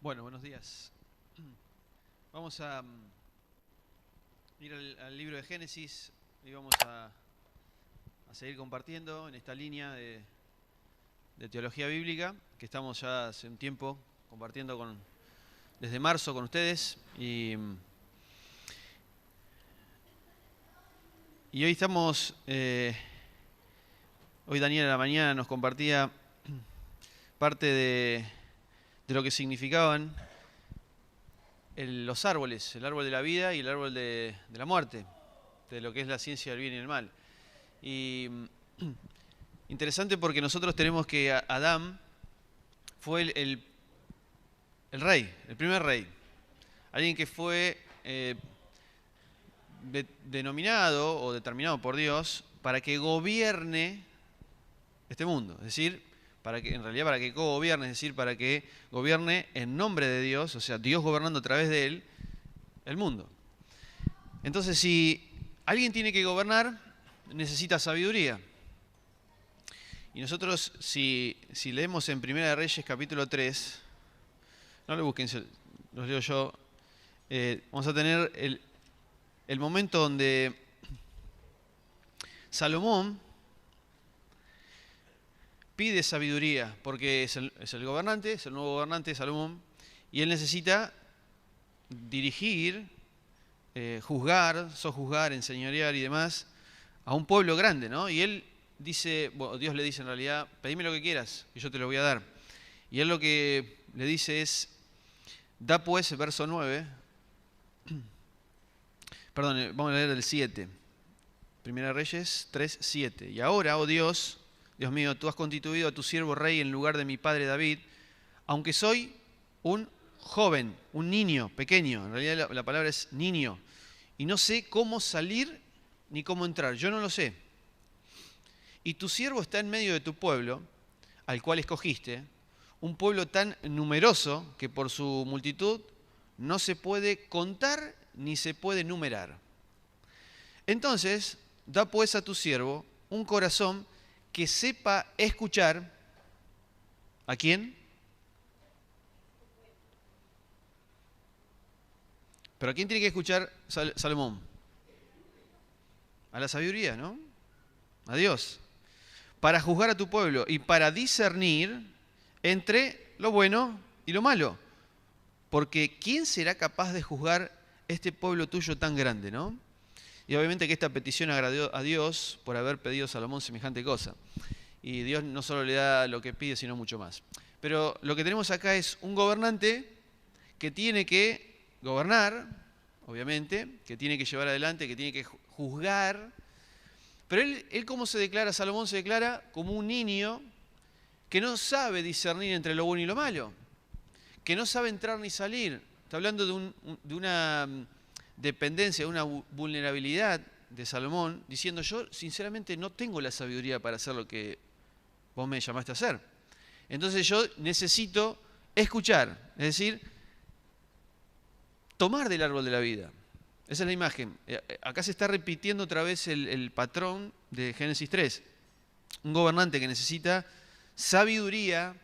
Bueno, buenos días. Vamos a ir al libro de Génesis y vamos a seguir compartiendo en esta línea de teología bíblica que estamos ya hace un tiempo compartiendo desde marzo con ustedes. Y hoy estamos, hoy Daniel a la mañana nos compartía parte de lo que significaban los árboles, el árbol de la vida y el árbol de la muerte, de lo que es la ciencia del bien y el mal. Y interesante porque nosotros tenemos que Adán fue el rey, el primer rey, alguien que fue denominado o determinado por Dios para que gobierne este mundo, es decir, para que cogobierne, es decir, para que gobierne en nombre de Dios, o sea, Dios gobernando a través de él, el mundo. Entonces, si alguien tiene que gobernar, necesita sabiduría. Y nosotros, si leemos en Primera de Reyes, capítulo 3, no lo busquen, los leo yo, vamos a tener el momento donde Salomón pide sabiduría, porque es el gobernante, es el nuevo gobernante Salomón, y él necesita dirigir, juzgar, sojuzgar, enseñorear y demás a un pueblo grande, ¿no? Y él dice, bueno, Dios le dice en realidad, pedime lo que quieras y yo te lo voy a dar. Y él lo que le dice es, da pues, verso 9, perdón, vamos a leer el 7, Primera Reyes 3, 7. Y ahora, oh Dios mío, tú has constituido a tu siervo rey en lugar de mi padre David, aunque soy un joven, un niño pequeño, en realidad la palabra es niño, y no sé cómo salir ni cómo entrar, yo no lo sé. Y tu siervo está en medio de tu pueblo, al cual escogiste, un pueblo tan numeroso que por su multitud no se puede contar ni se puede numerar. Entonces, da pues a tu siervo un corazón que sepa escuchar. ¿A quién? ¿Pero a quién tiene que escuchar Salomón? A la sabiduría, ¿no? A Dios. Para juzgar a tu pueblo y para discernir entre lo bueno y lo malo. Porque ¿quién será capaz de juzgar este pueblo tuyo tan grande, no? Y obviamente que esta petición agradó a Dios por haber pedido a Salomón semejante cosa. Y Dios no solo le da lo que pide, sino mucho más. Pero lo que tenemos acá es un gobernante que tiene que gobernar, obviamente, que tiene que llevar adelante, que tiene que juzgar. Pero él ¿cómo se declara? Salomón se declara como un niño que no sabe discernir entre lo bueno y lo malo, que no sabe entrar ni salir. Está hablando de una dependencia, de una vulnerabilidad de Salomón, diciendo yo sinceramente no tengo la sabiduría para hacer lo que vos me llamaste a hacer. Entonces yo necesito escuchar, es decir, tomar del árbol de la vida. Esa es la imagen. Acá se está repitiendo otra vez el patrón de Génesis 3. Un gobernante que necesita sabiduría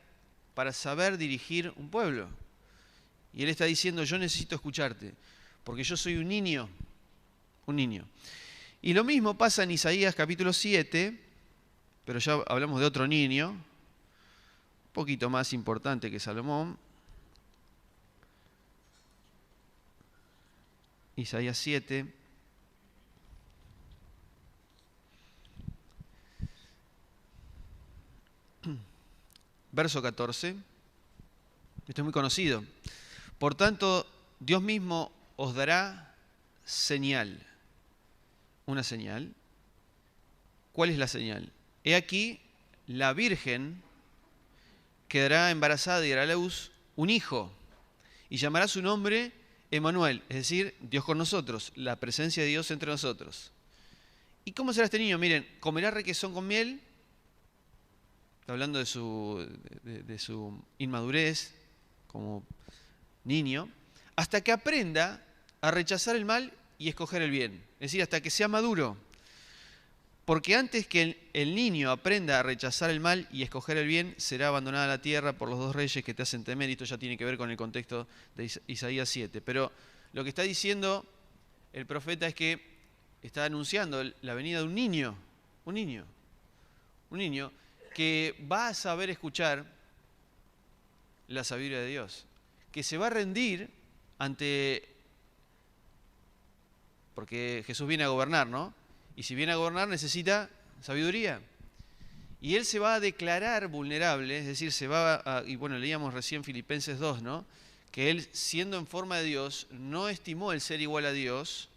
para saber dirigir un pueblo. Y él está diciendo, yo necesito escucharte, porque yo soy un niño. Un niño. Y lo mismo pasa en Isaías capítulo 7, pero ya hablamos de otro niño, un poquito más importante que Salomón. Isaías 7. Verso 14. Esto es muy conocido. Por tanto, Dios mismo os dará señal. Una señal. ¿Cuál es la señal? He aquí, la Virgen quedará embarazada y dará a luz un hijo, y llamará su nombre Emmanuel, es decir, Dios con nosotros, la presencia de Dios entre nosotros. ¿Y cómo será este niño? Miren, comerá requesón con miel, está hablando de su inmadurez como niño, hasta que aprenda a rechazar el mal y escoger el bien, es decir, hasta que sea maduro. porque antes que el niño aprenda a rechazar el mal y escoger el bien, será abandonada la tierra por los dos reyes que te hacen temer. Y esto ya tiene que ver con el contexto de Isaías 7. Pero lo que está diciendo el profeta es que está anunciando la venida de un niño que va a saber escuchar la sabiduría de Dios, que se va a rendir ante... Porque Jesús viene a gobernar, ¿no? Y si viene a gobernar necesita sabiduría. Y él se va a declarar vulnerable, es decir, y bueno, leíamos recién Filipenses 2, ¿no? Que él, siendo en forma de Dios, no estimó el ser igual a Dios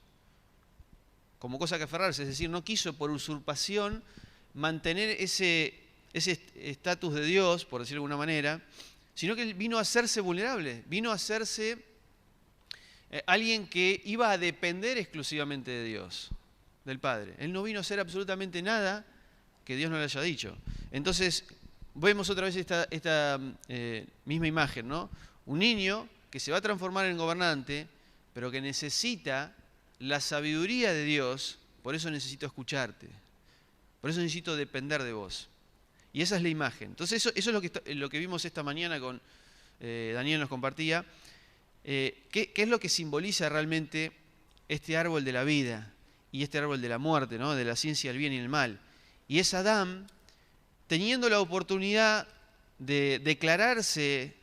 como cosa que aferrarse, es decir, no quiso por usurpación mantener ese estatus de Dios, por decirlo de alguna manera, sino que él vino a hacerse vulnerable, vino a hacerse alguien que iba a depender exclusivamente de Dios, del Padre. Él no vino a hacer absolutamente nada que Dios no le haya dicho. Entonces, vemos otra vez esta misma imagen, ¿no? Un niño que se va a transformar en gobernante, pero que necesita la sabiduría de Dios, por eso necesito escucharte, por eso necesito depender de vos. Y esa es la imagen. Entonces, eso es lo que vimos esta mañana con Daniel nos compartía. ¿Qué es lo que simboliza realmente este árbol de la vida y este árbol de la muerte, ¿no? De la ciencia del bien y el mal? Y es Adán teniendo la oportunidad de declararse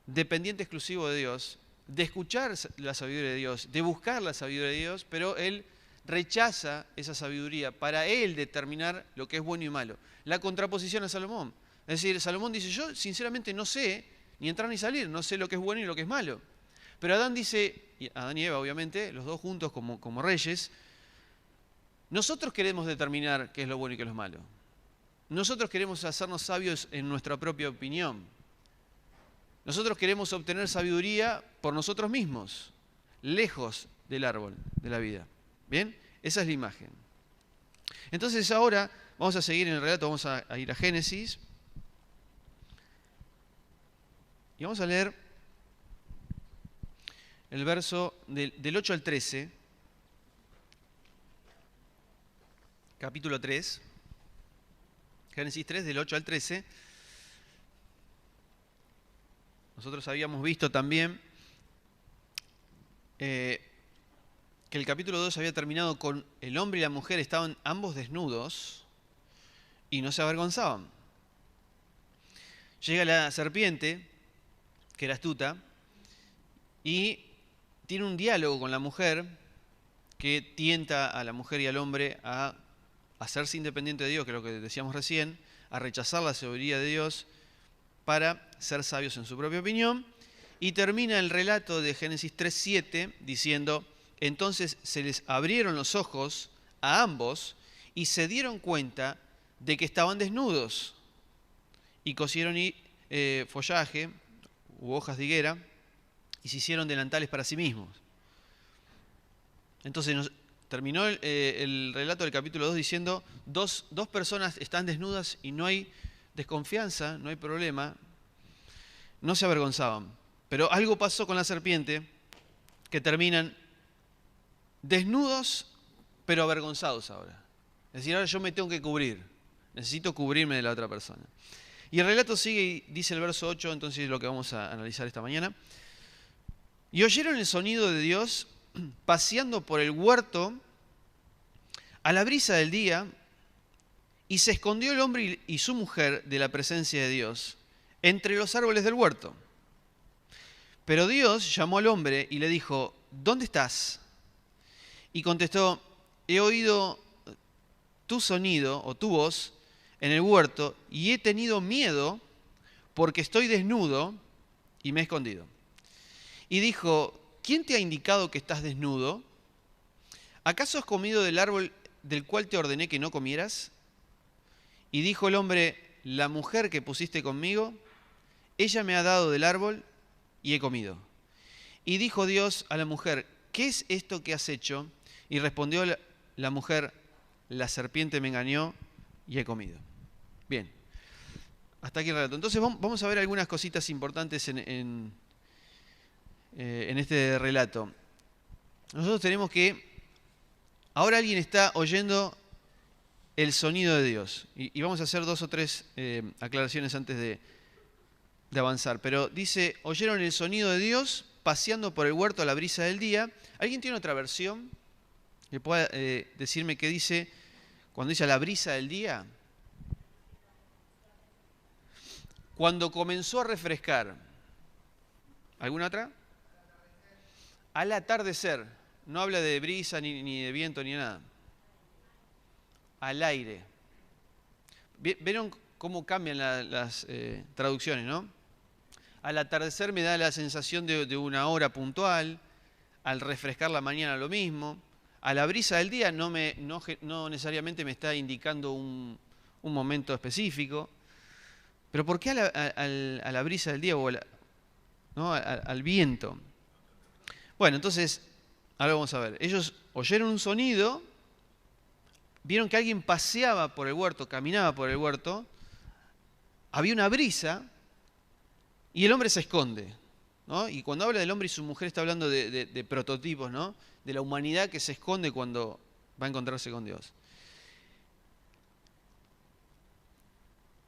dependiente exclusivo de Dios, de escuchar la sabiduría de Dios, de buscar la sabiduría de Dios, pero él rechaza esa sabiduría para él determinar lo que es bueno y malo. La contraposición a Salomón. Es decir, Salomón dice, yo sinceramente no sé ni entrar ni salir, no sé lo que es bueno y lo que es malo. Pero Adán dice, y Adán y Eva obviamente, los dos juntos como reyes, nosotros queremos determinar qué es lo bueno y qué es lo malo. Nosotros queremos hacernos sabios en nuestra propia opinión. Nosotros queremos obtener sabiduría por nosotros mismos, lejos del árbol de la vida. ¿Bien? Esa es la imagen. Entonces ahora vamos a seguir en el relato, vamos a ir a Génesis. Y vamos a leer el verso del 8 al 13, capítulo 3, Génesis 3, del 8 al 13. Nosotros habíamos visto también que el capítulo 2 había terminado con el hombre y la mujer estaban ambos desnudos y no se avergonzaban. Llega la serpiente, que era astuta, y tiene un diálogo con la mujer que tienta a la mujer y al hombre a hacerse independiente de Dios, que es lo que decíamos recién, a rechazar la sabiduría de Dios para ser sabios en su propia opinión. Y termina el relato de Génesis 3:7 diciendo, entonces se les abrieron los ojos a ambos y se dieron cuenta de que estaban desnudos y cosieron follaje u hojas de higuera y se hicieron delantales para sí mismos. Entonces terminó el relato del capítulo 2 diciendo, dos personas están desnudas y no hay desconfianza, no hay problema, no se avergonzaban. Pero algo pasó con la serpiente que terminan desnudos pero avergonzados ahora. Es decir, ahora yo me tengo que cubrir, necesito cubrirme de la otra persona. Y el relato sigue y dice el verso 8, entonces es lo que vamos a analizar esta mañana. Y oyeron el sonido de Dios paseando por el huerto a la brisa del día, y se escondió el hombre y su mujer de la presencia de Dios entre los árboles del huerto. Pero Dios llamó al hombre y le dijo, ¿dónde estás? Y contestó, he oído tu sonido o tu voz en el huerto y he tenido miedo porque estoy desnudo y me he escondido. Y dijo, ¿quién te ha indicado que estás desnudo? ¿Acaso has comido del árbol del cual te ordené que no comieras? Y dijo el hombre, la mujer que pusiste conmigo, ella me ha dado del árbol y he comido. Y dijo Dios a la mujer, ¿qué es esto que has hecho? Y respondió la mujer, la serpiente me engañó y he comido. Bien, hasta aquí el relato. Entonces vamos a ver algunas cositas importantes en este relato. Nosotros tenemos que ahora alguien está oyendo el sonido de Dios. Y vamos a hacer 2 o 3 aclaraciones antes de avanzar. Pero dice, oyeron el sonido de Dios paseando por el huerto a la brisa del día. ¿Alguien tiene otra versión que pueda decirme qué dice cuando dice a la brisa del día? Cuando comenzó a refrescar. ¿Alguna otra? Al atardecer. No habla de brisa, ni de viento, ni de nada. Al aire. ¿Vieron cómo cambian las traducciones, no? Al atardecer me da la sensación de una hora puntual. Al refrescar la mañana lo mismo. A la brisa del día no necesariamente me está indicando un momento específico. Pero ¿por qué a la brisa del día o al viento? Bueno, entonces, ahora vamos a ver. Ellos oyeron un sonido, vieron que alguien paseaba por el huerto, caminaba por el huerto, había una brisa y el hombre se esconde, ¿no? Y cuando habla del hombre y su mujer está hablando de prototipos, ¿no? De la humanidad que se esconde cuando va a encontrarse con Dios.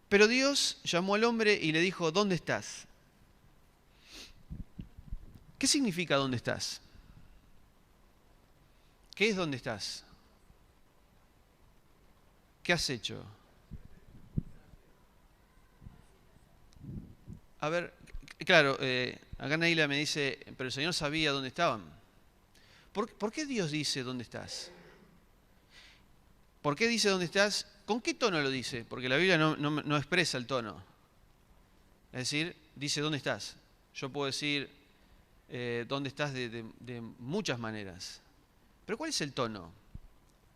Pero Dios llamó al hombre y le dijo, ¿dónde estás? ¿Qué significa dónde estás? ¿Qué es dónde estás? ¿Qué has hecho? A ver, claro, acá Naila me dice, pero el Señor sabía dónde estaban. ¿Por qué Dios dice dónde estás? ¿Por qué dice dónde estás? ¿Con qué tono lo dice? Porque la Biblia no expresa el tono. Es decir, dice dónde estás. Yo puedo decir dónde estás de muchas maneras. Pero ¿cuál es el tono?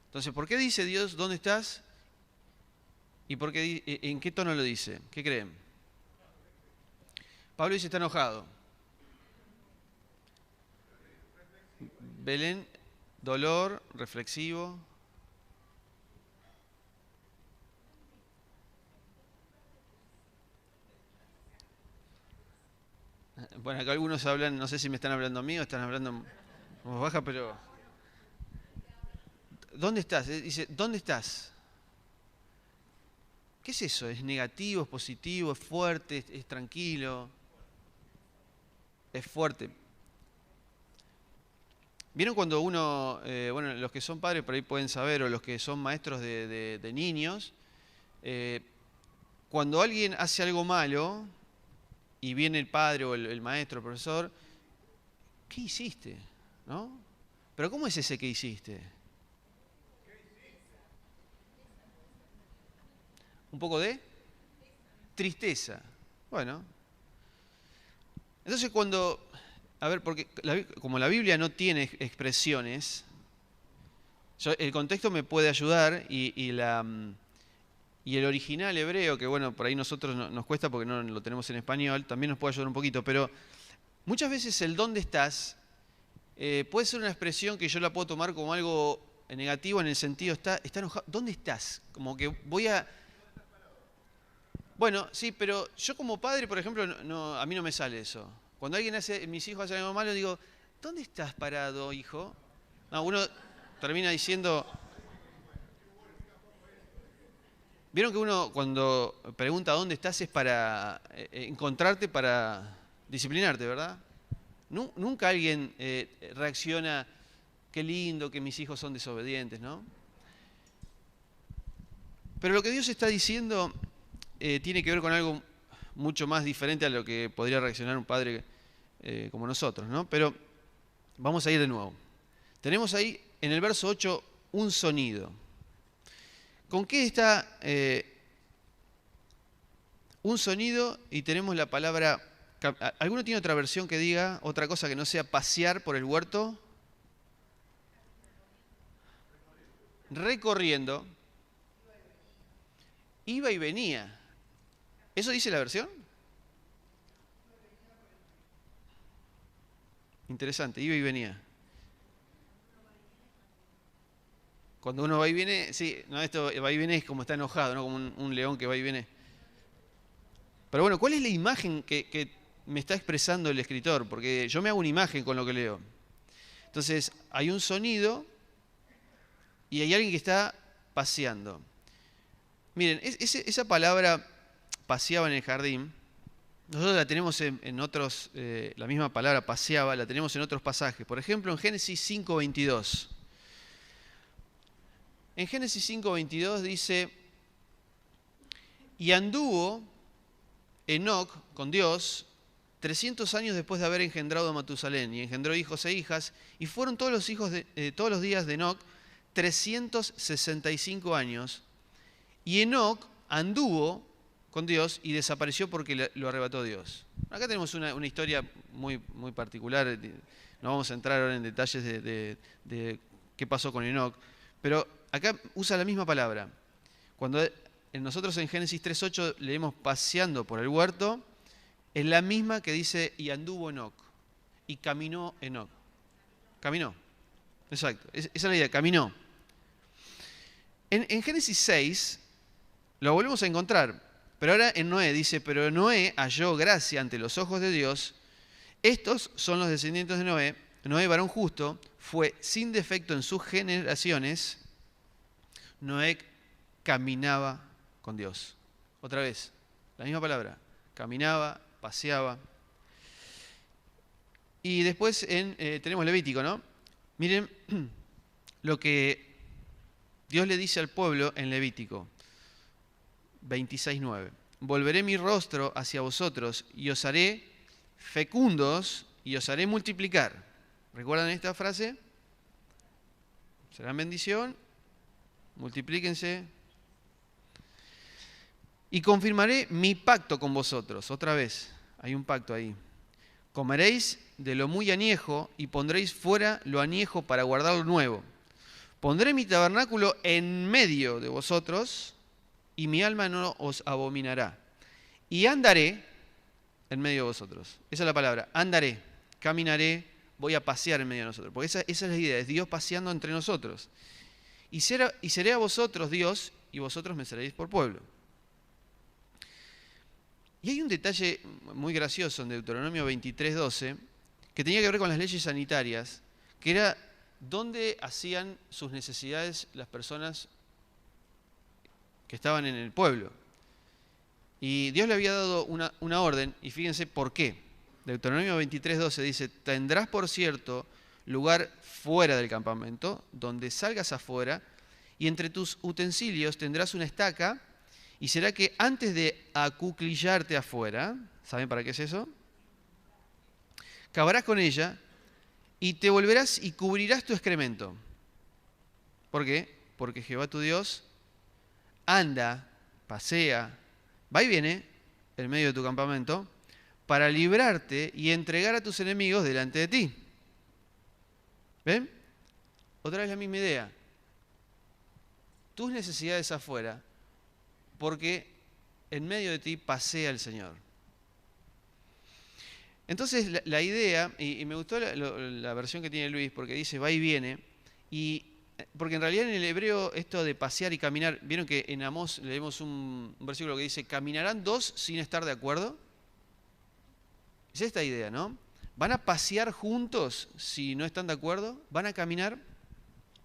Entonces, ¿por qué dice Dios dónde estás? ¿Y en qué tono lo dice? ¿Qué creen? Pablo dice está enojado. Belén, dolor, reflexivo. Bueno, acá algunos hablan, no sé si me están hablando a mí o están hablando en voz baja, pero... ¿Dónde estás? Dice, ¿dónde estás? ¿Qué es eso? ¿Es negativo, es positivo, es fuerte, es tranquilo? Es fuerte. ¿Vieron cuando uno, bueno, los que son padres por ahí pueden saber, o los que son maestros de niños, cuando alguien hace algo malo y viene el padre o el maestro, el profesor, ¿qué hiciste? ¿No? ¿Pero cómo es ese que hiciste? ¿Un poco de tristeza? Bueno. Entonces cuando... A ver, porque como la Biblia no tiene expresiones, el contexto me puede ayudar y el original hebreo, que bueno, por ahí nosotros nos cuesta porque no lo tenemos en español, también nos puede ayudar un poquito, pero muchas veces el ¿dónde estás? Puede ser una expresión que yo la puedo tomar como algo negativo en el sentido, está enojado. ¿Dónde estás? Como que voy a... Bueno, sí, pero yo como padre, por ejemplo, a mí no me sale eso. Cuando mis hijos hacen algo malo, digo, ¿dónde estás parado, hijo? No, uno termina diciendo... Vieron que uno cuando pregunta dónde estás es para encontrarte, para disciplinarte, ¿verdad? Nunca alguien reacciona, qué lindo que mis hijos son desobedientes, ¿no? Pero lo que Dios está diciendo tiene que ver con algo mucho más diferente a lo que podría reaccionar un padre como nosotros, ¿no? Pero vamos a ir de nuevo. Tenemos ahí en el verso 8 un sonido. ¿Con qué está un sonido? Y tenemos la palabra... ¿Alguno tiene otra versión que diga otra cosa que no sea pasear por el huerto? Recorriendo. Iba y venía. ¿Eso dice la versión? Interesante, iba y venía. Cuando uno va y viene, sí, no, esto va y viene es como está enojado, ¿no? Como un león que va y viene. Pero bueno, ¿cuál es la imagen que me está expresando el escritor? Porque yo me hago una imagen con lo que leo. Entonces, hay un sonido y hay alguien que está paseando. Miren, esa palabra paseaba en el jardín, nosotros la tenemos en otros, la misma palabra paseaba, la tenemos en otros pasajes. Por ejemplo, en Génesis 5:22. En Génesis 5:22 dice, y anduvo Enoc con Dios 300 años después de haber engendrado a Matusalén, y engendró hijos e hijas, y fueron todos los días de Enoc 365 años, y Enoc anduvo con Dios y desapareció porque lo arrebató Dios. Acá tenemos una historia muy, muy particular, no vamos a entrar ahora en detalles de qué pasó con Enoc, pero acá usa la misma palabra. Cuando nosotros en Génesis 3:8 leemos paseando por el huerto, es la misma que dice y anduvo Enoc, y caminó Enoc. Caminó, exacto, esa es la idea, caminó. En Génesis 6 lo volvemos a encontrar, pero ahora en Noé dice, pero Noé halló gracia ante los ojos de Dios. Estos son los descendientes de Noé. Noé, varón justo, fue sin defecto en sus generaciones. Noé caminaba con Dios. Otra vez, la misma palabra. Caminaba, paseaba. Y después tenemos Levítico, ¿no? Miren lo que Dios le dice al pueblo en Levítico 26:9. Volveré mi rostro hacia vosotros y os haré fecundos y os haré multiplicar. ¿Recuerdan esta frase? Serán bendición, multiplíquense. Y confirmaré mi pacto con vosotros. Otra vez, hay un pacto ahí. Comeréis de lo muy añejo y pondréis fuera lo añejo para guardar lo nuevo. Pondré mi tabernáculo en medio de vosotros y mi alma no os abominará. Y andaré en medio de vosotros. Esa es la palabra, andaré, caminaré, voy a pasear en medio de nosotros. Porque esa es la idea, es Dios paseando entre nosotros. Y seré a vosotros Dios y vosotros me seréis por pueblo. Y hay un detalle muy gracioso en Deuteronomio 23:12 que tenía que ver con las leyes sanitarias, que era dónde hacían sus necesidades las personas que estaban en el pueblo. Y Dios le había dado una orden, y fíjense por qué. Deuteronomio 23:12 dice, tendrás por cierto lugar fuera del campamento, donde salgas afuera, y entre tus utensilios tendrás una estaca, y será que antes de acuclillarte afuera, ¿saben para qué es eso? Cavarás con ella, y te volverás y cubrirás tu excremento. ¿Por qué? Porque Jehová tu Dios anda, pasea, va y viene en medio de tu campamento para librarte y entregar a tus enemigos delante de ti. ¿Ven? Otra vez la misma idea. Tus necesidades afuera, porque en medio de ti pasea el Señor. Entonces la idea, y me gustó la versión que tiene Luis, porque dice va y viene, porque en realidad en el hebreo esto de pasear y caminar, vieron que en Amós leemos un versículo que dice, ¿caminarán dos sin estar de acuerdo? Es esta idea, ¿no? ¿Van a pasear juntos si no están de acuerdo? ¿Van a caminar?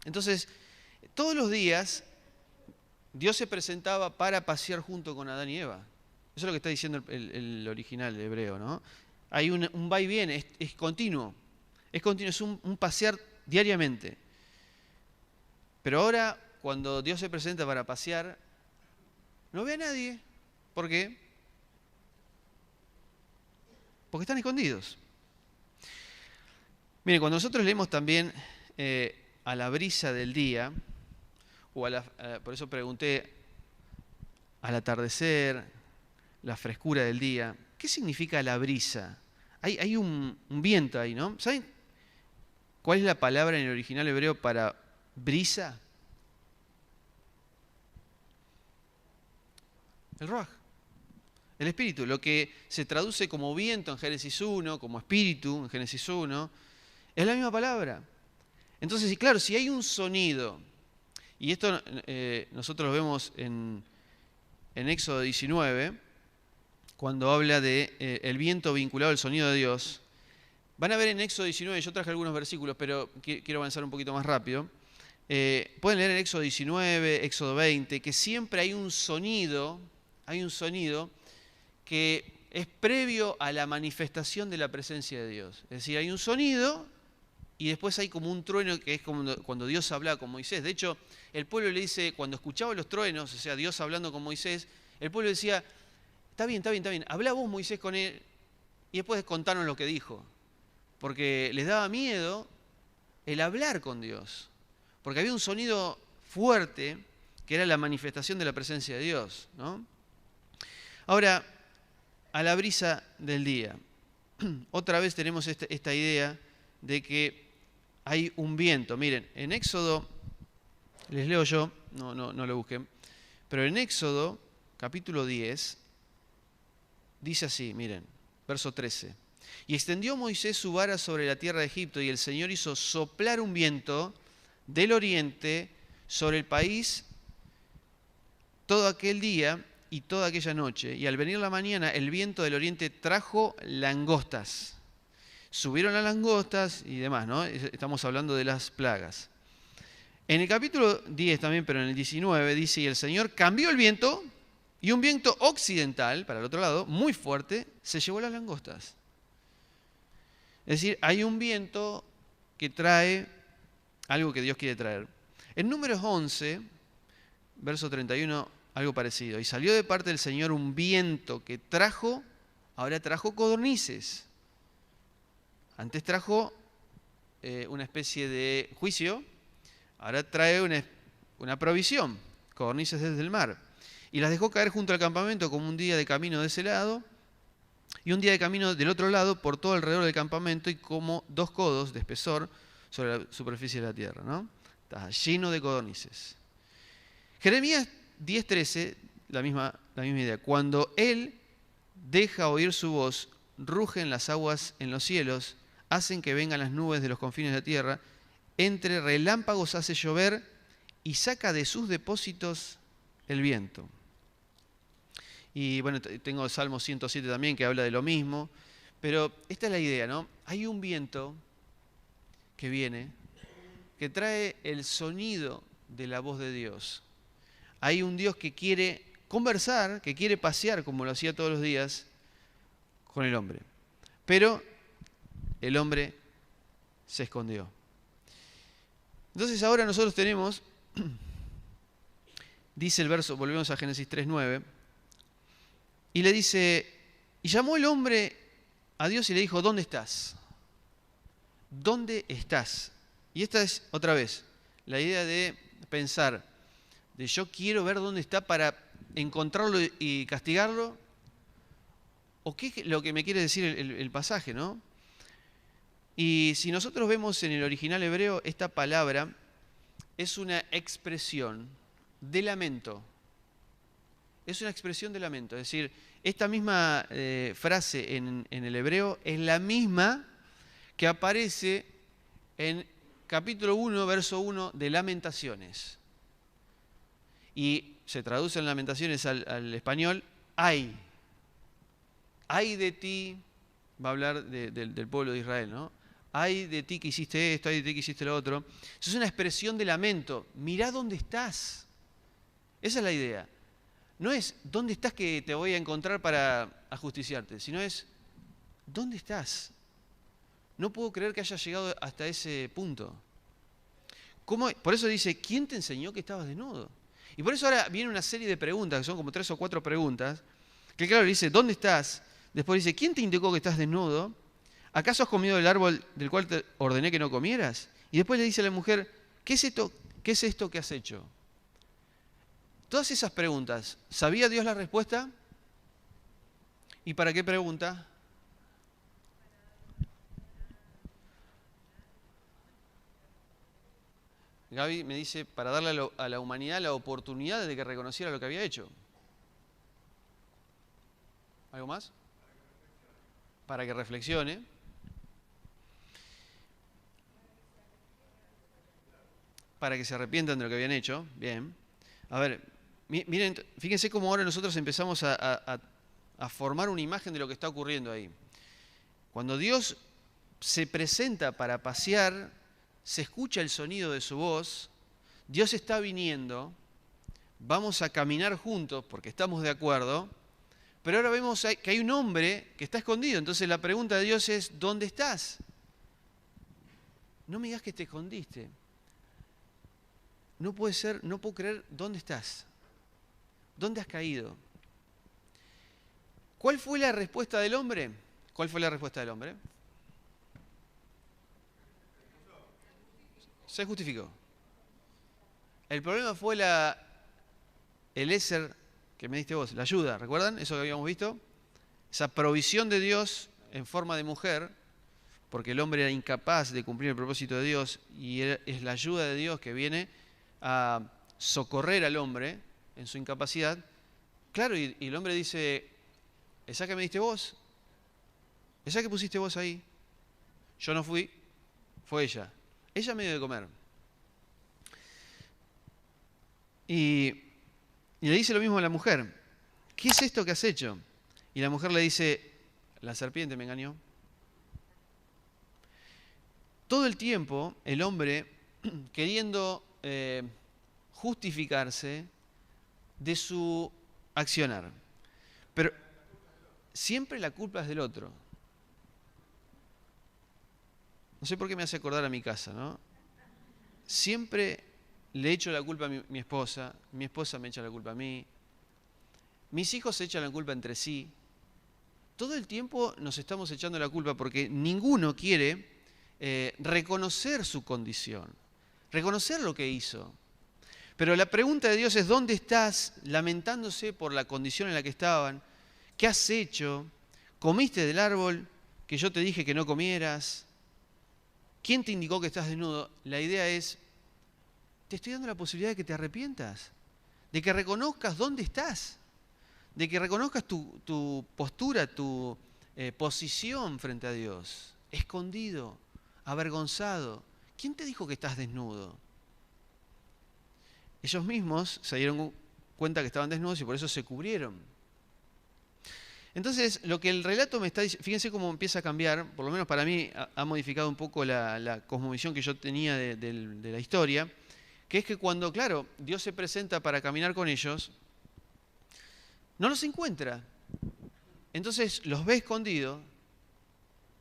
Entonces, todos los días Dios se presentaba para pasear junto con Adán y Eva. Eso es lo que está diciendo el original de hebreo, ¿no? Hay un va y viene, es continuo. Es continuo, es un pasear diariamente. Pero ahora, cuando Dios se presenta para pasear, no ve a nadie. ¿Por qué? Porque están escondidos. Miren, cuando nosotros leemos también a la brisa del día, o por eso pregunté al atardecer, la frescura del día, ¿qué significa la brisa? Hay un viento ahí, ¿no? ¿Saben cuál es la palabra en el original hebreo para brisa? El ruaj, el espíritu, lo que se traduce como viento en Génesis 1, como espíritu en Génesis 1, es la misma palabra. Entonces, claro, si hay un sonido, y esto nosotros lo vemos en Éxodo 19, cuando habla de el viento vinculado al sonido de Dios, van a ver en Éxodo 19, yo traje algunos versículos, pero quiero avanzar un poquito más rápido. Pueden leer en Éxodo 19, Éxodo 20, que siempre hay un sonido que es previo a la manifestación de la presencia de Dios. Es decir, hay un sonido y después hay como un trueno, que es como cuando Dios hablaba con Moisés. De hecho, el pueblo le dice, cuando escuchaba los truenos, o sea, Dios hablando con Moisés, el pueblo decía, está bien, habla vos, Moisés, con él, y después contanos lo que dijo. Porque les daba miedo el hablar con Dios. Porque había un sonido fuerte que era la manifestación de la presencia de Dios, ¿no? Ahora, a la brisa del día, otra vez tenemos esta idea de que hay un viento. Miren, en Éxodo, les leo yo, no lo busquen, pero en Éxodo, capítulo 10, dice así, miren, verso 13. Y extendió Moisés su vara sobre la tierra de Egipto, y el Señor hizo soplar un viento del oriente sobre el país todo aquel día y toda aquella noche. Y al venir la mañana, el viento del oriente trajo langostas. Subieron las langostas y demás, ¿no? Estamos hablando de las plagas. En el capítulo 10 también, pero en el 19, dice, y el Señor cambió el viento, y un viento occidental, para el otro lado, muy fuerte, se llevó las langostas. Es decir, hay un viento que trae algo que Dios quiere traer. En Números 11, verso 31, algo parecido. Y salió de parte del Señor un viento que ahora trajo codornices. Antes trajo una especie de juicio, ahora trae una provisión, codornices desde el mar. Y las dejó caer junto al campamento como un día de camino de ese lado y un día de camino del otro lado por todo alrededor del campamento y como 2 codos de espesor sobre la superficie de la tierra, ¿no? Está lleno de codornices. Jeremías 10:13, la misma idea. Cuando Él deja oír su voz, rugen las aguas en los cielos, hacen que vengan las nubes de los confines de la tierra, entre relámpagos hace llover y saca de sus depósitos el viento. Y bueno, tengo el Salmo 107 también que habla de lo mismo, pero esta es la idea, ¿no? Hay un viento que viene, que trae el sonido de la voz de Dios. Hay un Dios que quiere conversar, que quiere pasear, como lo hacía todos los días, con el hombre. Pero el hombre se escondió. Entonces ahora nosotros tenemos, dice el verso, volvemos a Génesis 3:9, y le dice, y llamó el hombre a Dios y le dijo, ¿dónde estás? ¿Dónde estás? Y esta es, otra vez, la idea de pensar, de yo quiero ver dónde está para encontrarlo y castigarlo, o qué es lo que me quiere decir el pasaje, ¿no? Y si nosotros vemos en el original hebreo, esta palabra es una expresión de lamento. Es una expresión de lamento. Es decir, esta misma frase en el hebreo es la misma que aparece en capítulo 1, verso 1 de Lamentaciones. Y se traduce en Lamentaciones al español, ay de ti, va a hablar del pueblo de Israel, ¿no? Ay de ti que hiciste esto, ay de ti que hiciste lo otro. Eso es una expresión de lamento. Mirá dónde estás. Esa es la idea. No es dónde estás que te voy a encontrar para ajusticiarte, sino es dónde estás. No puedo creer que hayas llegado hasta ese punto. Por eso dice, ¿quién te enseñó que estabas desnudo? Y por eso ahora viene una serie de preguntas, que son como 3 o 4 preguntas, que claro, le dice, ¿dónde estás? Después dice, ¿quién te indicó que estás desnudo? ¿Acaso has comido del árbol del cual te ordené que no comieras? Y después le dice a la mujer, ¿qué es esto que has hecho? Todas esas preguntas, ¿sabía Dios la respuesta? ¿Y para qué pregunta? Gaby me dice, para darle a la humanidad la oportunidad de que reconociera lo que había hecho. ¿Algo más? Para que reflexione. Para que se arrepientan de lo que habían hecho. Bien. A ver, miren, fíjense cómo ahora nosotros empezamos a formar una imagen de lo que está ocurriendo ahí. Cuando Dios se presenta para pasear, se escucha el sonido de su voz, Dios está viniendo, vamos a caminar juntos porque estamos de acuerdo, pero ahora vemos que hay un hombre que está escondido. Entonces la pregunta de Dios es, ¿dónde estás? No me digas que te escondiste. No puede ser, no puedo creer, ¿dónde estás? ¿Dónde has caído? ¿Cuál fue la respuesta del hombre? ¿Cuál fue la respuesta del hombre? Se justificó. El problema fue el éser que me diste vos, la ayuda, ¿recuerdan? Eso que habíamos visto. Esa provisión de Dios en forma de mujer, porque el hombre era incapaz de cumplir el propósito de Dios, y es la ayuda de Dios que viene a socorrer al hombre en su incapacidad. Claro, y el hombre dice, esa que me diste vos, esa que pusiste vos ahí, yo no fui, fue ella. Ella me dio de comer. Y le dice lo mismo a la mujer, ¿qué es esto que has hecho? Y la mujer le dice, la serpiente me engañó. Todo el tiempo el hombre queriendo justificarse de su accionar. Pero siempre la culpa es del otro. No sé por qué me hace acordar a mi casa, ¿no? Siempre le echo la culpa a mi esposa me echa la culpa a mí, mis hijos se echan la culpa entre sí. Todo el tiempo nos estamos echando la culpa porque ninguno quiere reconocer su condición, reconocer lo que hizo. Pero la pregunta de Dios es, ¿dónde estás lamentándose por la condición en la que estaban? ¿Qué has hecho? ¿Comiste del árbol que yo te dije que no comieras? ¿Quién te indicó que estás desnudo? La idea es, te estoy dando la posibilidad de que te arrepientas, de que reconozcas dónde estás, de que reconozcas tu postura, tu posición frente a Dios, escondido, avergonzado. ¿Quién te dijo que estás desnudo? Ellos mismos se dieron cuenta que estaban desnudos y por eso se cubrieron. Entonces, lo que el relato me está diciendo, fíjense cómo empieza a cambiar, por lo menos para mí ha modificado un poco la cosmovisión que yo tenía de la historia, que es que cuando, claro, Dios se presenta para caminar con ellos, no los encuentra. Entonces los ve escondidos,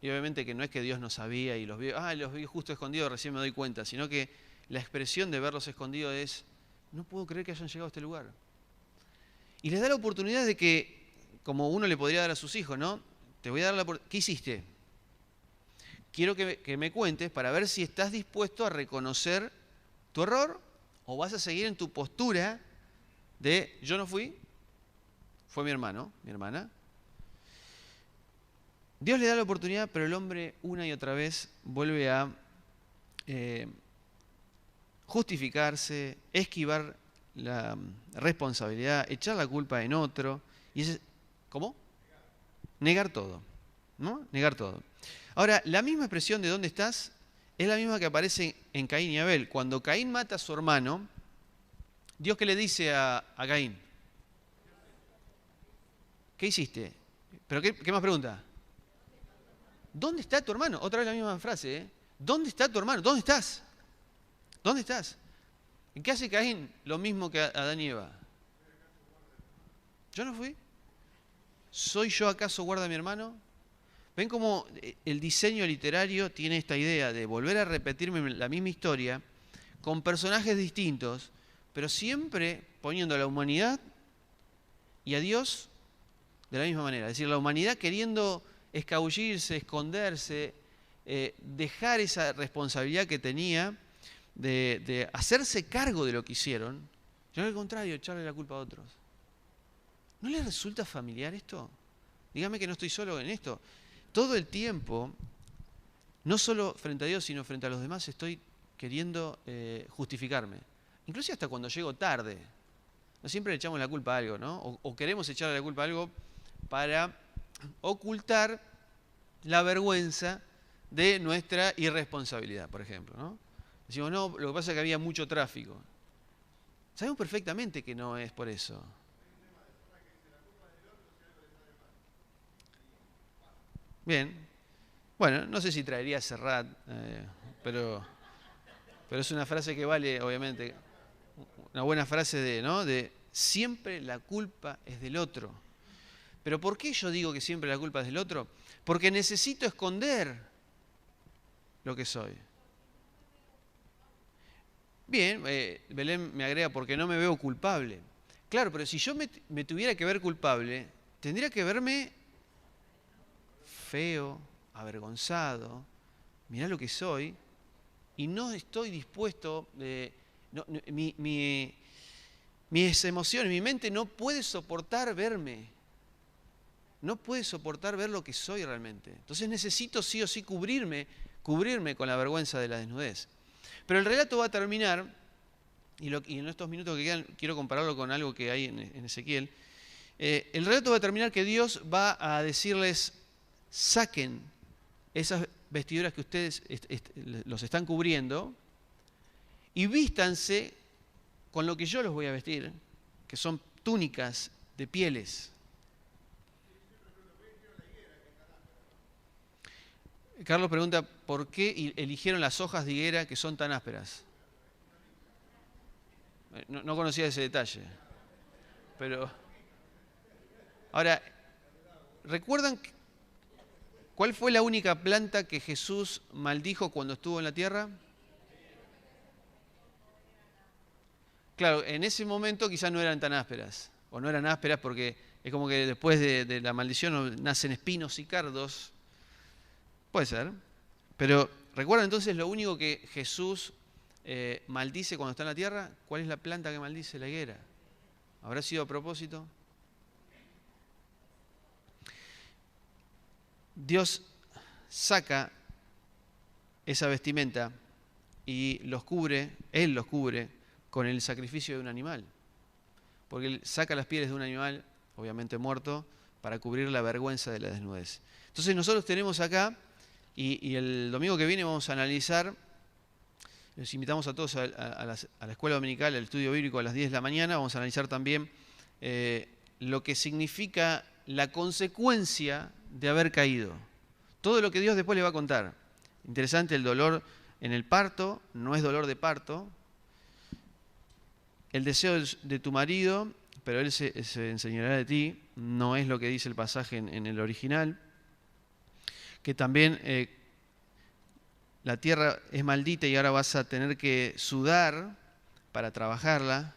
y obviamente que no es que Dios no sabía y los vi justo escondidos, recién me doy cuenta, sino que la expresión de verlos escondidos es, no puedo creer que hayan llegado a este lugar. Y les da la oportunidad de que, como uno le podría dar a sus hijos, ¿no? Te voy a dar la oportunidad. ¿Qué hiciste? Quiero que me cuentes para ver si estás dispuesto a reconocer tu error o vas a seguir en tu postura de yo no fui, fue mi hermano, mi hermana. Dios le da la oportunidad, pero el hombre una y otra vez vuelve a justificarse, esquivar la responsabilidad, echar la culpa en otro. ¿Cómo? Negar todo, ¿no? Negar todo. Ahora, la misma expresión de dónde estás es la misma que aparece en Caín y Abel. Cuando Caín mata a su hermano, Dios ¿qué le dice a Caín? ¿Qué hiciste? ¿Pero qué más pregunta? ¿Dónde está tu hermano? Otra vez la misma frase, ¿eh? ¿Dónde está tu hermano? ¿Dónde estás? ¿Dónde estás? ¿En qué hace Caín? Lo mismo que Adán y Eva. ¿Yo no fui? ¿Soy yo acaso guarda a mi hermano? ¿Ven cómo el diseño literario tiene esta idea de volver a repetirme la misma historia con personajes distintos, pero siempre poniendo a la humanidad y a Dios de la misma manera? Es decir, la humanidad queriendo escabullirse, esconderse, dejar esa responsabilidad que tenía de hacerse cargo de lo que hicieron, sino al contrario, echarle la culpa a otros. ¿No les resulta familiar esto? Dígame que no estoy solo en esto. Todo el tiempo, no solo frente a Dios, sino frente a los demás, estoy queriendo justificarme. Incluso hasta cuando llego tarde. No siempre le echamos la culpa a algo, ¿no? O queremos echarle la culpa a algo para ocultar la vergüenza de nuestra irresponsabilidad, por ejemplo, ¿no? Decimos, no, lo que pasa es que había mucho tráfico. Sabemos perfectamente que no es por eso. Bien. Bueno, no sé si traería Serrat, pero es una frase que vale, obviamente. una buena frase ¿no? de siempre la culpa es del otro. ¿Pero por qué yo digo que siempre la culpa es del otro? Porque necesito esconder lo que soy. Bien, Belén me agrega, porque no me veo culpable. Claro, pero si yo me tuviera que ver culpable, tendría que verme feo, avergonzado, mirá lo que soy, y no estoy dispuesto, mis emociones, mi mente no puede soportar verme, no puede soportar ver lo que soy realmente. Entonces necesito sí o sí cubrirme con la vergüenza de la desnudez. Pero el relato va a terminar, y en estos minutos que quedan quiero compararlo con algo que hay en Ezequiel. El relato va a terminar que Dios va a decirles, saquen esas vestiduras que ustedes los están cubriendo y vístanse con lo que yo los voy a vestir, que son túnicas de pieles. Carlos pregunta, ¿por qué eligieron las hojas de higuera que son tan ásperas? No conocía ese detalle. Pero ahora, ¿recuerdan cuál fue la única planta que Jesús maldijo cuando estuvo en la tierra? Claro, en ese momento quizás no eran tan ásperas, o no eran ásperas porque es como que después de la maldición nacen espinos y cardos. Puede ser. Pero ¿recuerdan entonces lo único que Jesús maldice cuando está en la tierra? ¿Cuál es la planta que maldice? La higuera. ¿Habrá sido a propósito? Dios saca esa vestimenta y Él los cubre con el sacrificio de un animal. Porque Él saca las pieles de un animal, obviamente muerto, para cubrir la vergüenza de la desnudez. Entonces nosotros tenemos acá, y el domingo que viene vamos a analizar, los invitamos a todos a la escuela dominical, al estudio bíblico a las 10 de la mañana, vamos a analizar también lo que significa la consecuencia de haber caído. Todo lo que Dios después le va a contar. Interesante, el dolor en el parto, no es dolor de parto. El deseo de tu marido, pero él se enseñará de ti, no es lo que dice el pasaje en el original. Que también la tierra es maldita y ahora vas a tener que sudar para trabajarla.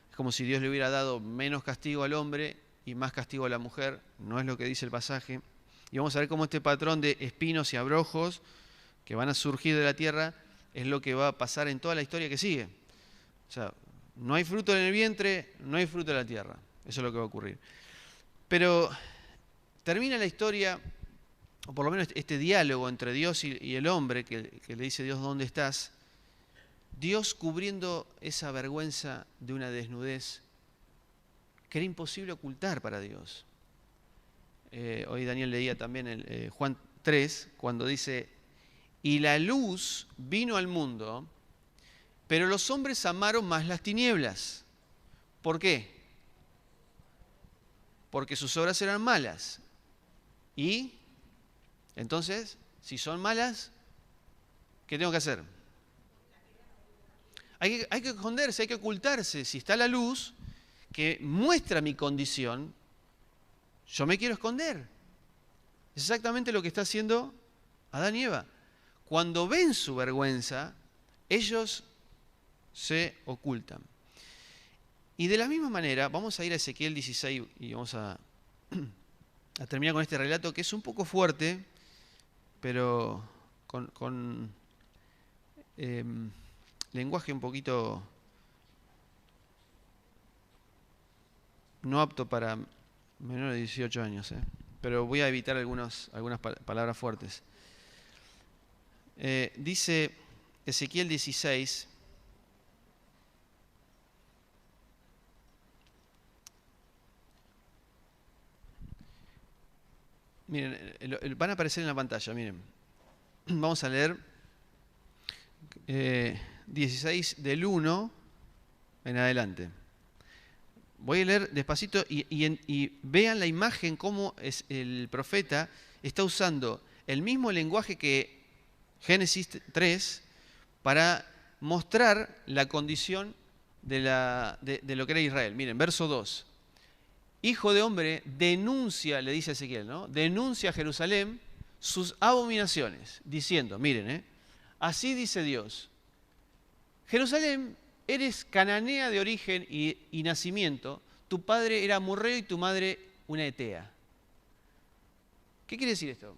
Es como si Dios le hubiera dado menos castigo al hombre y más castigo a la mujer. No es lo que dice el pasaje. Y vamos a ver cómo este patrón de espinos y abrojos que van a surgir de la tierra es lo que va a pasar en toda la historia que sigue. O sea, no hay fruto en el vientre, no hay fruto en la tierra. Eso es lo que va a ocurrir. Pero termina la historia, o por lo menos este diálogo entre Dios y el hombre, que le dice Dios, ¿dónde estás? Dios cubriendo esa vergüenza de una desnudez que era imposible ocultar para Dios. Hoy Daniel leía también Juan 3, cuando dice, y la luz vino al mundo, pero los hombres amaron más las tinieblas. ¿Por qué? Porque sus obras eran malas. Y entonces, si son malas, ¿qué tengo que hacer? Hay que esconderse, hay que ocultarse. Si está la luz que muestra mi condición, yo me quiero esconder. Es exactamente lo que está haciendo Adán y Eva. Cuando ven su vergüenza, ellos se ocultan. Y de la misma manera, vamos a ir a Ezequiel 16 y vamos a terminar con este relato que es un poco fuerte, pero con lenguaje un poquito no apto para menores de 18 años, pero voy a evitar algunas palabras fuertes. Dice Ezequiel 16, miren, van a aparecer en la pantalla, miren. Vamos a leer 16 del 1 en adelante. Voy a leer despacito y vean la imagen, cómo el profeta está usando el mismo lenguaje que Génesis 3 para mostrar la condición de lo que era Israel. Miren, verso 2. Hijo de hombre, denuncia, le dice Ezequiel, ¿no? Denuncia a Jerusalén sus abominaciones, diciendo, miren, así dice Dios, Jerusalén, eres cananea de origen y nacimiento, tu padre era amorreo y tu madre una etea. ¿Qué quiere decir esto?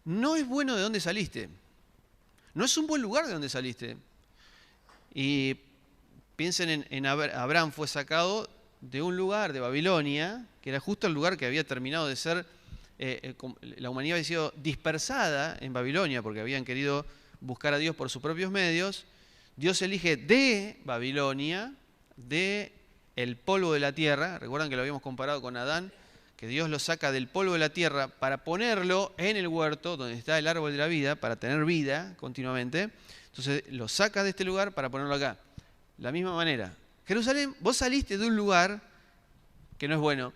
No es bueno de dónde saliste. No es un buen lugar de donde saliste. Y piensen en Abraham fue sacado de un lugar, de Babilonia, que era justo el lugar que había terminado de ser, la humanidad había sido dispersada en Babilonia porque habían querido buscar a Dios por sus propios medios. Dios elige de Babilonia, de el polvo de la tierra. Recuerdan que lo habíamos comparado con Adán, que Dios lo saca del polvo de la tierra para ponerlo en el huerto donde está el árbol de la vida, para tener vida continuamente. Entonces lo saca de este lugar para ponerlo acá. La misma manera. Jerusalén, vos saliste de un lugar que no es bueno.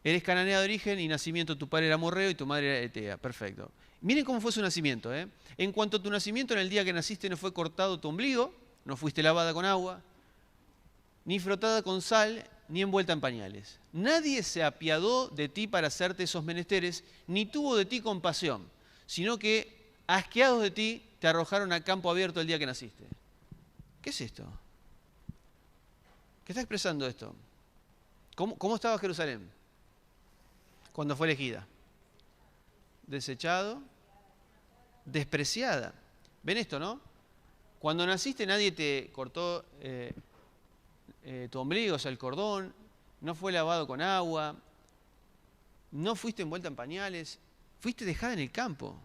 Eres cananea de origen y nacimiento, tu padre era amorreo y tu madre era etea. Perfecto. Miren cómo fue su nacimiento. En cuanto a tu nacimiento, en el día que naciste no fue cortado tu ombligo, no fuiste lavada con agua, ni frotada con sal, ni envuelta en pañales. Nadie se apiadó de ti para hacerte esos menesteres, ni tuvo de ti compasión, sino que, asqueados de ti, te arrojaron a campo abierto el día que naciste. ¿Qué es esto? ¿Qué está expresando esto? ¿Cómo estaba Jerusalén cuando fue elegida? Desechado, despreciada. ¿Ven esto, no? Cuando naciste nadie te cortó tu ombligo, o sea, el cordón, no fue lavado con agua, no fuiste envuelta en pañales, fuiste dejada en el campo.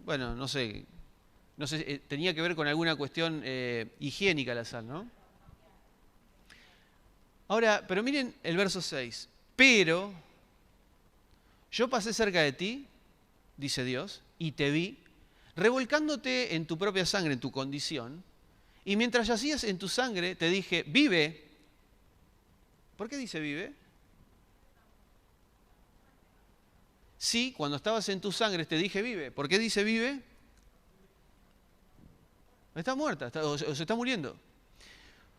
Bueno, no sé, tenía que ver con alguna cuestión higiénica la sal, ¿no? Ahora, pero miren el verso 6. Pero yo pasé cerca de ti, dice Dios, y te vi, revolcándote en tu propia sangre, en tu condición, y mientras yacías en tu sangre, te dije, vive. ¿Por qué dice vive? Sí, cuando estabas en tu sangre te dije vive. ¿Por qué dice vive? Está muerta, o se está muriendo.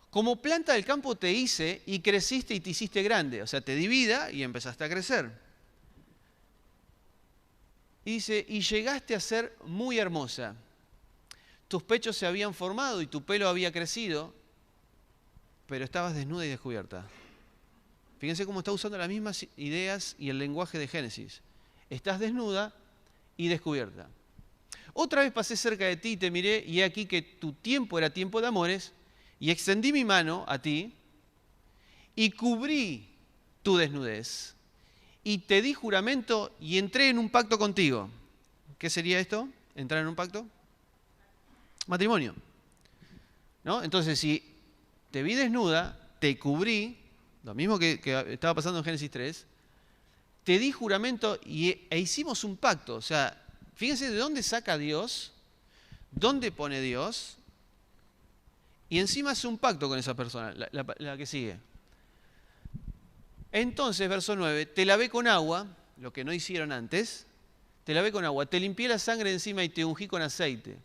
Como planta del campo te hice y creciste y te hiciste grande. O sea, te di vida y empezaste a crecer. Y dice, y llegaste a ser muy hermosa. Tus pechos se habían formado y tu pelo había crecido, pero estabas desnuda y descubierta. Fíjense cómo está usando las mismas ideas y el lenguaje de Génesis. Estás desnuda y descubierta. Otra vez pasé cerca de ti y te miré, y he aquí que tu tiempo era tiempo de amores, y extendí mi mano a ti, y cubrí tu desnudez, y te di juramento, y entré en un pacto contigo. ¿Qué sería esto? ¿Entrar en un pacto? Matrimonio. ¿No? Entonces, si te vi desnuda, te cubrí, lo mismo que estaba pasando en Génesis 3, te di juramento e hicimos un pacto. O sea, fíjense de dónde saca Dios, dónde pone Dios, y encima hace un pacto con esa persona, la que sigue. Entonces, verso 9, te lavé con agua, lo que no hicieron antes, te lavé con agua, te limpié la sangre encima y te ungí con aceite.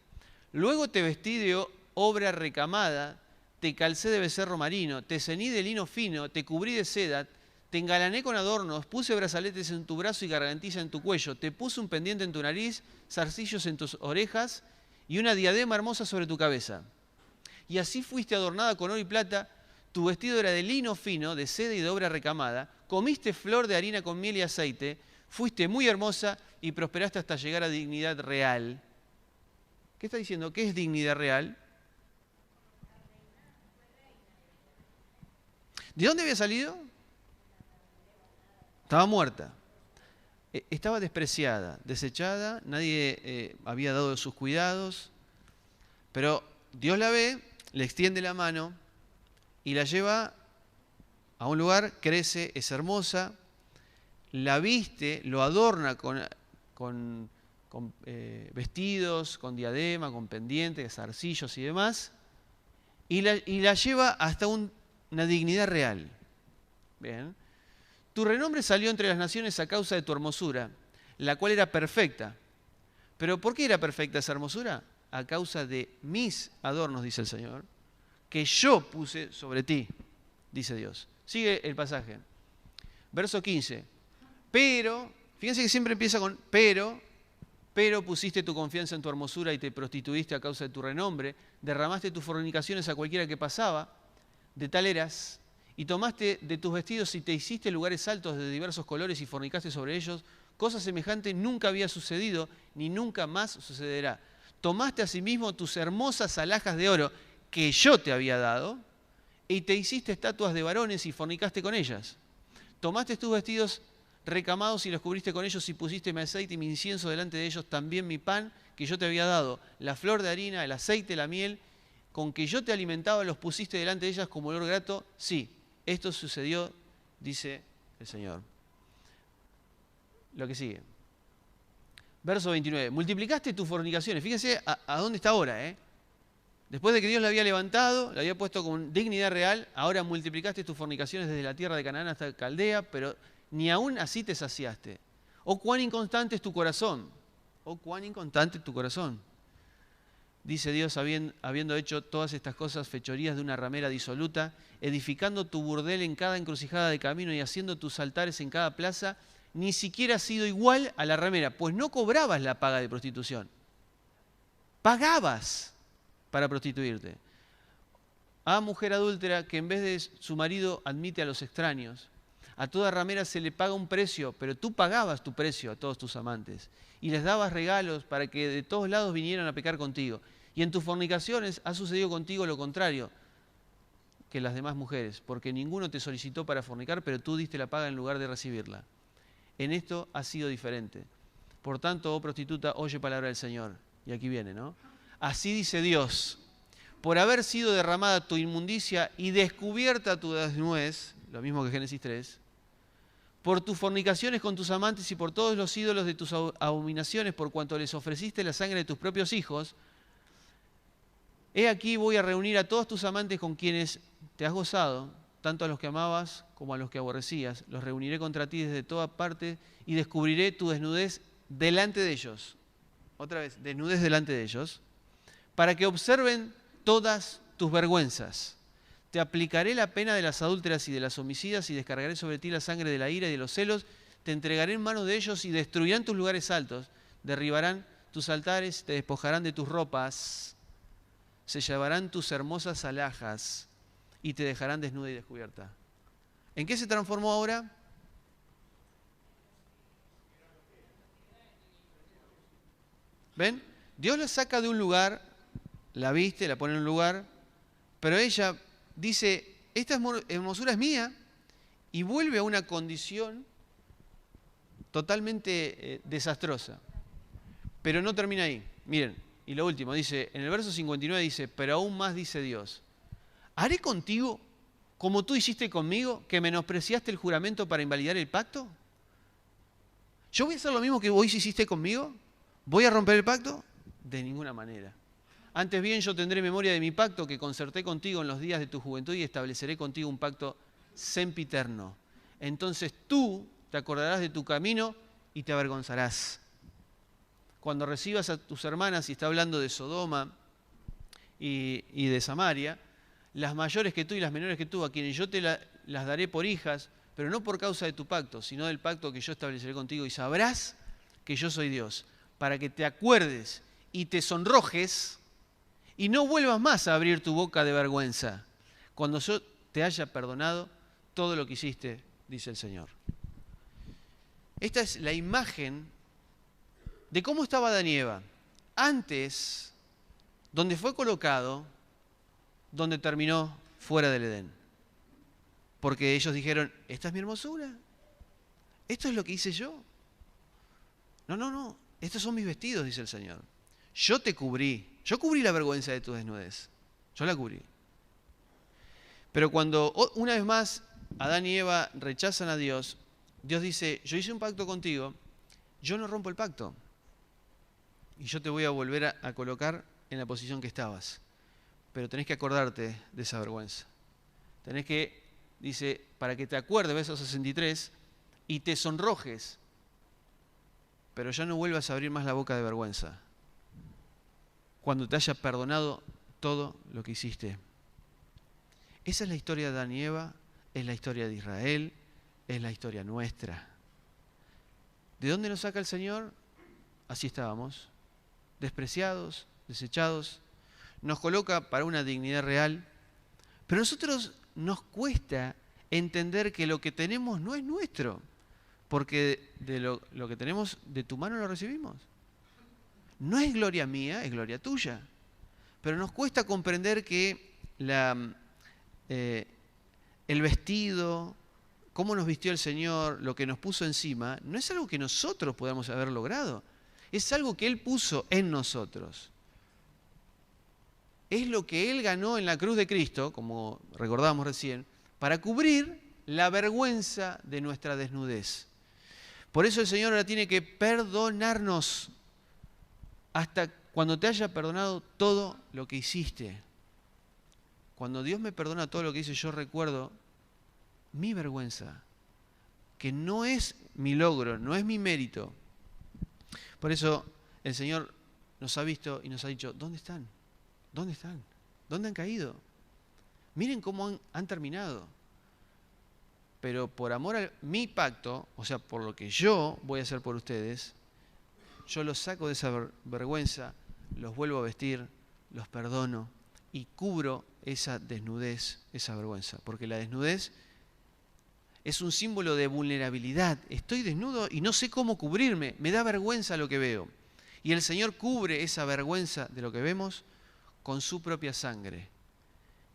Luego te vestí de obra recamada, te calcé de becerro marino, te ceñí de lino fino, te cubrí de seda, te engalané con adornos, puse brazaletes en tu brazo y gargantilla en tu cuello, te puse un pendiente en tu nariz, zarcillos en tus orejas y una diadema hermosa sobre tu cabeza. Y así fuiste adornada con oro y plata, tu vestido era de lino fino, de seda y de obra recamada, comiste flor de harina con miel y aceite, fuiste muy hermosa y prosperaste hasta llegar a dignidad real. ¿Qué está diciendo? ¿Qué es dignidad real? ¿De dónde había salido? Estaba muerta. Estaba despreciada, desechada, nadie había dado sus cuidados, pero Dios la ve, le extiende la mano y la lleva a un lugar, crece, es hermosa, la viste, lo adorna con vestidos, con diadema, con pendientes, zarcillos y demás, y la lleva hasta una dignidad real. Bien. Tu renombre salió entre las naciones a causa de tu hermosura, la cual era perfecta. ¿Pero por qué era perfecta esa hermosura? A causa de mis adornos, dice el Señor, que yo puse sobre ti, dice Dios. Sigue el pasaje. Verso 15. Pero, fíjense que siempre empieza con pero pusiste tu confianza en tu hermosura y te prostituiste a causa de tu renombre, derramaste tus fornicaciones a cualquiera que pasaba, de tal eras, y tomaste de tus vestidos y te hiciste lugares altos de diversos colores y fornicaste sobre ellos. Cosa semejante nunca había sucedido, ni nunca más sucederá. Tomaste asimismo tus hermosas alhajas de oro que yo te había dado, y te hiciste estatuas de varones y fornicaste con ellas. Tomaste tus vestidos recamados y los cubriste con ellos y pusiste mi aceite y mi incienso delante de ellos, también mi pan que yo te había dado, la flor de harina, el aceite, la miel, con que yo te alimentaba, los pusiste delante de ellas como olor grato. Sí, esto sucedió, dice el Señor. Lo que sigue. Verso 29. Multiplicaste tus fornicaciones. Fíjense a dónde está ahora, ¿eh? Después de que Dios la había levantado, la había puesto con dignidad real, ahora multiplicaste tus fornicaciones desde la tierra de Canaán hasta Caldea, pero ni aún así te saciaste. Oh, cuán inconstante es tu corazón. Oh, cuán inconstante es tu corazón. Dice Dios, habiendo hecho todas estas cosas, fechorías de una ramera disoluta, edificando tu burdel en cada encrucijada de camino y haciendo tus altares en cada plaza, ni siquiera has sido igual a la ramera, pues no cobrabas la paga de prostitución. Pagabas para prostituirte. Ah, mujer adúltera, que en vez de su marido admite a los extraños. A toda ramera se le paga un precio, pero tú pagabas tu precio a todos tus amantes y les dabas regalos para que de todos lados vinieran a pecar contigo. Y en tus fornicaciones ha sucedido contigo lo contrario que las demás mujeres, porque ninguno te solicitó para fornicar, pero tú diste la paga en lugar de recibirla. En esto ha sido diferente. Por tanto, oh prostituta, oye palabra del Señor. Y aquí viene, ¿no? Así dice Dios, por haber sido derramada tu inmundicia y descubierta tu desnudez, lo mismo que Génesis 3, por tus fornicaciones con tus amantes y por todos los ídolos de tus abominaciones, por cuanto les ofreciste la sangre de tus propios hijos, he aquí voy a reunir a todos tus amantes con quienes te has gozado, tanto a los que amabas como a los que aborrecías. Los reuniré contra ti desde toda parte y descubriré tu desnudez delante de ellos. Otra vez, desnudez delante de ellos, para que observen todas tus vergüenzas. Te aplicaré la pena de las adúlteras y de las homicidas y descargaré sobre ti la sangre de la ira y de los celos. Te entregaré en manos de ellos y destruirán tus lugares altos. Derribarán tus altares, te despojarán de tus ropas, se llevarán tus hermosas alhajas y te dejarán desnuda y descubierta. ¿En qué se transformó ahora? ¿Ven? Dios la saca de un lugar, la viste, la pone en un lugar, pero ella dice, esta hermosura es mía, y vuelve a una condición totalmente desastrosa. Pero no termina ahí. Miren, y lo último, dice, en el verso 59 dice, pero aún más dice Dios, ¿haré contigo como tú hiciste conmigo, que menospreciaste el juramento para invalidar el pacto? ¿Yo voy a hacer lo mismo que vos hiciste conmigo? ¿Voy a romper el pacto? De ninguna manera. Antes bien, yo tendré memoria de mi pacto que concerté contigo en los días de tu juventud y estableceré contigo un pacto sempiterno. Entonces tú te acordarás de tu camino y te avergonzarás. Cuando recibas a tus hermanas, y está hablando de Sodoma y de Samaria, las mayores que tú y las menores que tú, a quienes yo te las daré por hijas, pero no por causa de tu pacto, sino del pacto que yo estableceré contigo, y sabrás que yo soy Dios, para que te acuerdes y te sonrojes y no vuelvas más a abrir tu boca de vergüenza, cuando yo te haya perdonado todo lo que hiciste, dice el Señor. Esta es la imagen de cómo estaba Adán y Eva antes, donde fue colocado, donde terminó fuera del Edén. Porque ellos dijeron, esta es mi hermosura, esto es lo que hice yo. No, estos son mis vestidos, dice el Señor. Yo te cubrí, yo cubrí la vergüenza de tu desnudez, yo la cubrí. Pero cuando una vez más Adán y Eva rechazan a Dios, Dios dice, yo hice un pacto contigo, yo no rompo el pacto. Y yo te voy a volver a colocar en la posición que estabas. Pero tenés que acordarte de esa vergüenza. Tenés que, dice, para que te acuerdes, verso 63, y te sonrojes. pero ya no vuelvas a abrir más la boca de vergüenza. Cuando te haya perdonado todo lo que hiciste. Esa es la historia de Adán y Eva, es la historia de Israel, es la historia nuestra. ¿De dónde nos saca el Señor? Así estábamos, despreciados, desechados. Nos coloca para una dignidad real, pero a nosotros nos cuesta entender que lo que tenemos no es nuestro, porque de lo que tenemos de tu mano lo recibimos. No es gloria mía, es gloria tuya. Pero nos cuesta comprender que el vestido, cómo nos vistió el Señor, lo que nos puso encima, no es algo que nosotros podamos haber logrado. Es algo que Él puso en nosotros. Es lo que Él ganó en la cruz de Cristo, como recordábamos recién, para cubrir la vergüenza de nuestra desnudez. Por eso el Señor ahora tiene que perdonarnos hasta cuando te haya perdonado todo lo que hiciste. Cuando Dios me perdona todo lo que hice, yo recuerdo mi vergüenza, que no es mi logro, no es mi mérito. Por eso el Señor nos ha visto y nos ha dicho, ¿dónde están? ¿Dónde están? ¿Dónde han caído? Miren cómo han terminado. Pero por amor a mi pacto, o sea, por lo que yo voy a hacer por ustedes, yo los saco de esa vergüenza, los vuelvo a vestir, los perdono y cubro esa desnudez, esa vergüenza. Porque la desnudez es un símbolo de vulnerabilidad. Estoy desnudo y no sé cómo cubrirme, me da vergüenza lo que veo. Y el Señor cubre esa vergüenza de lo que vemos con su propia sangre.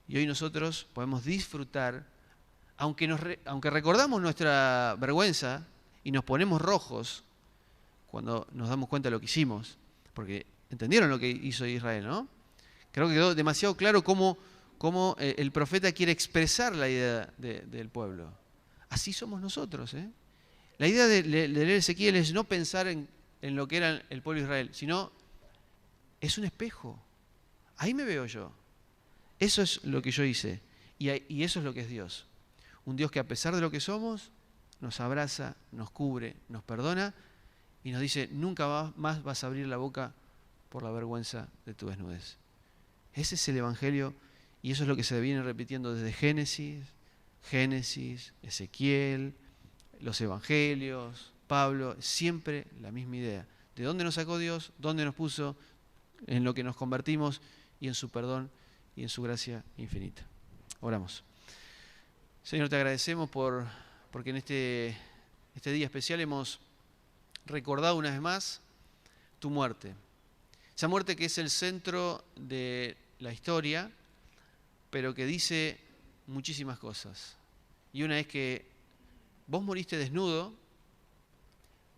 Y hoy nosotros podemos disfrutar, aunque recordamos nuestra vergüenza y nos ponemos rojos cuando nos damos cuenta de lo que hicimos, porque entendieron lo que hizo Israel, ¿no? Creo que quedó demasiado claro cómo el profeta quiere expresar la idea del pueblo. Así somos nosotros, ¿eh? La idea de leer Ezequiel es no pensar en lo que era el pueblo de Israel, sino es un espejo. Ahí me veo yo. Eso es lo que yo hice. Y eso es lo que es Dios. Un Dios que a pesar de lo que somos, nos abraza, nos cubre, nos perdona y nos dice, nunca más vas a abrir la boca por la vergüenza de tu desnudez. Ese es el Evangelio y eso es lo que se viene repitiendo desde Génesis, Ezequiel, los Evangelios, Pablo, siempre la misma idea. ¿De dónde nos sacó Dios? ¿Dónde nos puso? En lo que nos convertimos y en su perdón y en su gracia infinita. Oramos. Señor, te agradecemos porque en este día especial hemos recordado una vez más tu muerte. Esa muerte que es el centro de la historia, pero que dice muchísimas cosas. Y una es que vos moriste desnudo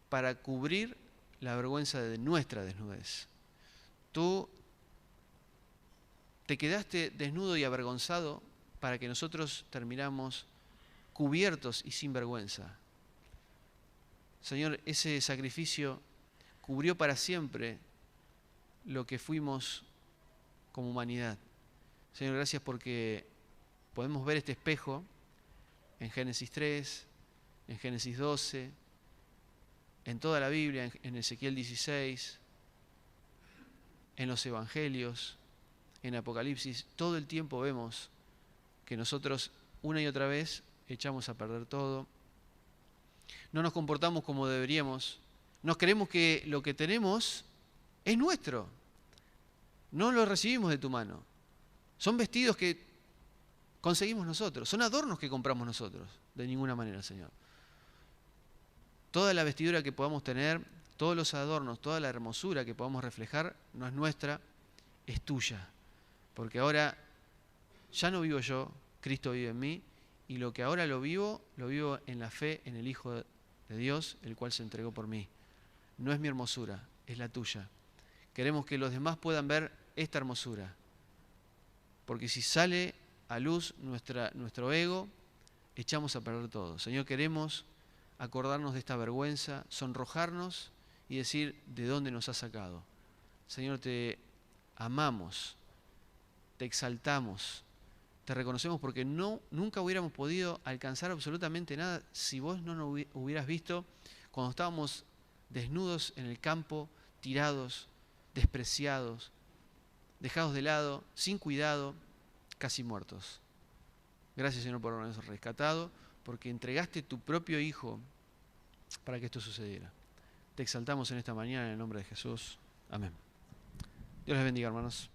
para cubrir la vergüenza de nuestra desnudez. Tú te quedaste desnudo y avergonzado para que nosotros terminamos cubiertos y sin vergüenza. Señor, ese sacrificio cubrió para siempre lo que fuimos como humanidad. Señor, gracias porque podemos ver este espejo en Génesis 3, en Génesis 12, en toda la Biblia, en Ezequiel 16, en los Evangelios, en Apocalipsis. Todo el tiempo vemos que nosotros una y otra vez echamos a perder todo. No nos comportamos como deberíamos. Nos creemos que lo que tenemos es nuestro. No lo recibimos de tu mano. Son vestidos que conseguimos nosotros. Son adornos que compramos nosotros. De ninguna manera, Señor. Toda la vestidura que podamos tener, todos los adornos, toda la hermosura que podamos reflejar, no es nuestra, es tuya. Porque ahora ya no vivo yo, Cristo vive en mí, y lo que ahora lo vivo en la fe en el Hijo de Dios, el cual se entregó por mí. No es mi hermosura, es la tuya. Queremos que los demás puedan ver esta hermosura. Porque si sale a luz nuestro ego, echamos a perder todo. Señor, queremos acordarnos de esta vergüenza, sonrojarnos y decir de dónde nos has sacado. Señor, te amamos, te exaltamos, te reconocemos porque nunca hubiéramos podido alcanzar absolutamente nada si vos no nos hubieras visto cuando estábamos desnudos en el campo, tirados, despreciados, dejados de lado, sin cuidado, casi muertos. Gracias, Señor, por habernos rescatado, porque entregaste tu propio Hijo para que esto sucediera. Te exaltamos en esta mañana en el nombre de Jesús. Amén. Dios les bendiga, hermanos.